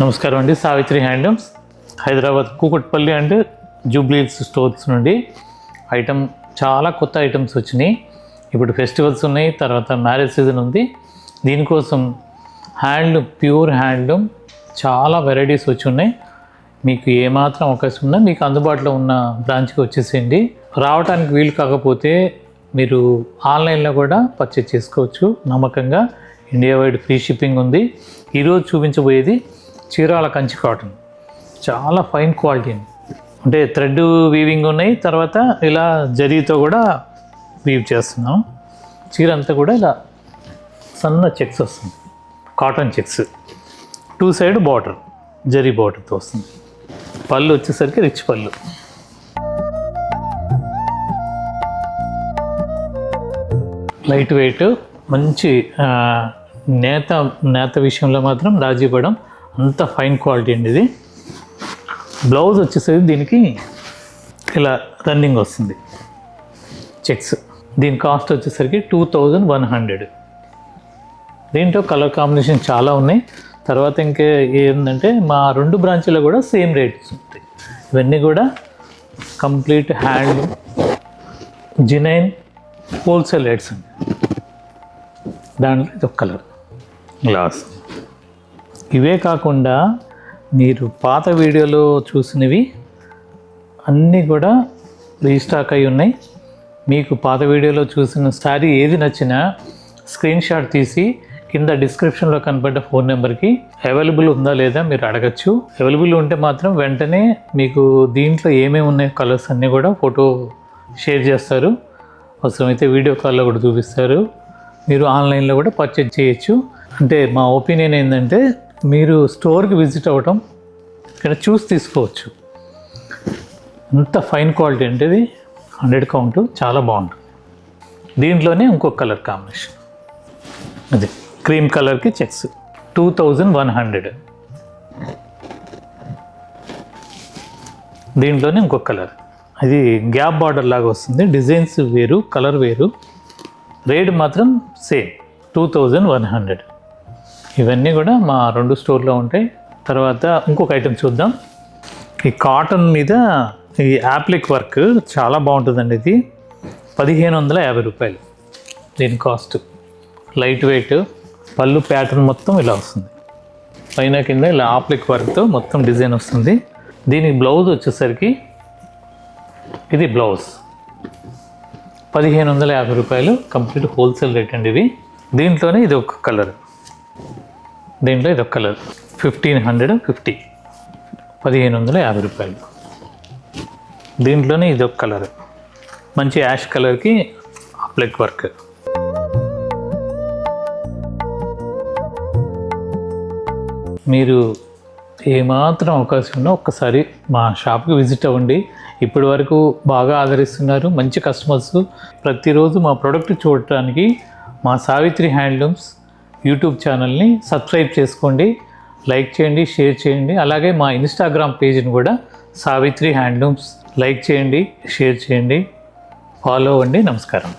నమస్కారం అండి. Savitri handlooms Hyderabad Kukatpally and Jubilee Hills stores నుండి చాలా కొత్త ఐటమ్స్ వచ్చినాయి. ఇప్పుడు ఫెస్టివల్స్ ఉన్నాయి, తర్వాత మ్యారేజ్ సీజన్ ఉంది. దీనికోసం ప్యూర్ హ్యాండ్లూమ్ చాలా వెరైటీస్ వచ్చి ఉన్నాయి. మీకు ఏమాత్రం అవకాశం ఉన్నా మీకు అందుబాటులో ఉన్న బ్రాంచ్కి వచ్చేసేయండి. రావడానికి వీలు కాకపోతే మీరు ఆన్లైన్లో కూడా పర్చేజ్ చేసుకోవచ్చు. నమ్మకంగా ఇండియా వైడ్ ఫ్రీ షిప్పింగ్ ఉంది. ఈరోజు చూపించబోయేది చీరాల కంచి కాటన్. చాలా ఫైన్ క్వాలిటీ అండి. అంటే థ్రెడ్ వీవింగ్ ఉన్నాయి, తర్వాత ఇలా జరీతో కూడా వీవ్ చేస్తున్నాం. చీర అంతా కూడా ఇలా సన్న చెక్స్ వస్తుంది, cotton checks. 2 side border, zari బార్డర్తో వస్తుంది. పళ్ళు వచ్చేసరికి రిచ్ పళ్ళు. లైట్ వెయిట్, మంచి నేత విషయంలో మాత్రం రాజీ పడం, అంత ఫైన్ క్వాలిటీ అండి ఇది. బ్లౌజ్ వచ్చేసరికి దీనికి ఇలా రన్నింగ్ వస్తుంది చెక్స్. దీని కాస్ట్ వచ్చేసరికి 2100. దీంట్లో కలర్ కాంబినేషన్ చాలా ఉన్నాయి. తర్వాత ఇంకా ఏంటంటే మా 2 బ్రాంచ్లో కూడా సేమ్ రేట్స్ ఉంటాయి. ఇవన్నీ కూడా complete handloom genuine wholesale rates అండి. దాంట్లో ఇది ఒక కలర్ గ్లాస్. ఇవే కాకుండా మీరు పాత వీడియోలో చూసినవి అన్నీ కూడా రీస్టాక్ అయి ఉన్నాయి. మీకు పాత వీడియోలో చూసిన శారీ ఏది నచ్చినా స్క్రీన్ షాట్ తీసి కింద డిస్క్రిప్షన్లో కనపడ్డ ఫోన్ నెంబర్కి అవైలబుల్ ఉందా లేదా మీరు అడగచ్చు. అవైలబుల్ ఉంటే మాత్రం వెంటనే మీకు దీంట్లో ఏమేమి ఉన్నాయో కలర్స్ అన్నీ కూడా ఫోటో షేర్ చేస్తారు. అవసరమైతే వీడియో కాల్లో కూడా చూపిస్తారు. మీరు ఆన్లైన్లో కూడా పర్చేజ్ చేయొచ్చు. అంటే మా ఒపీనియన్ ఏంటంటే మీరు స్టోర్కి విజిట్ అవ్వటం, ఇక్కడ చూసి తీసుకోవచ్చు. అంత ఫైన్ క్వాలిటీ అంటే ఇది 100 కౌంట్, చాలా బాగుంటుంది. దీంట్లోనే ఇంకొక కలర్ కాంబినేషన్, అది క్రీమ్ కలర్కి చెక్స్ 2100. దీంట్లోనే ఇంకొక కలర్, అది గ్యాప్ బార్డర్ లాగా వస్తుంది. డిజైన్స్ వేరు, కలర్ వేరు, రేట్ మాత్రం సేమ్ 2100. ఇవన్నీ కూడా మా 2 స్టోర్లో ఉంటాయి. తర్వాత ఇంకొక ఐటెం చూద్దాం. ఈ కాటన్ మీద ఈ యాప్లిక్ వర్క్ చాలా బాగుంటుందండి. ఇది 1550 రూపాయలు దీని కాస్ట్. లైట్ వెయిట్, పళ్ళు ప్యాటర్న్ మొత్తం ఇలా వస్తుంది. పైన కింద ఇలా ఆప్లిక్ వర్క్తో మొత్తం డిజైన్ వస్తుంది. దీనికి బ్లౌజ్ వచ్చేసరికి ఇది బ్లౌజ్ 1550 రూపాయలు, కంప్లీట్ హోల్సేల్ రేట్ అండి ఇది. దీంట్లోనే ఇది ఒక కలర్, దీంట్లో ఇది ఒక కలర్ 1550, 1550 రూపాయలు. దీంట్లోనే ఇది ఒక కలర్, మంచి యాష్ కలర్కి అప్లైక్ వర్క్. మీరు ఏమాత్రం అవకాశం ఉన్నా ఒక్కసారి మా షాప్కి విజిట్ అవ్వండి. ఇప్పటి వరకు బాగా ఆదరిస్తున్నారు, మంచి కస్టమర్స్. ప్రతిరోజు మా ప్రోడక్ట్ చూడటానికి మా సావిత్రి హ్యాండ్లూమ్స్ యూట్యూబ్ ఛానల్ని సబ్స్క్రైబ్ చేసుకోండి, లైక్ చేయండి, షేర్ చేయండి. అలాగే మా ఇన్స్టాగ్రామ్ పేజ్ని కూడా సావిత్రి హ్యాండ్లూమ్స్ లైక్ చేయండి, షేర్ చేయండి, ఫాలో అవ్వండి. నమస్కారం.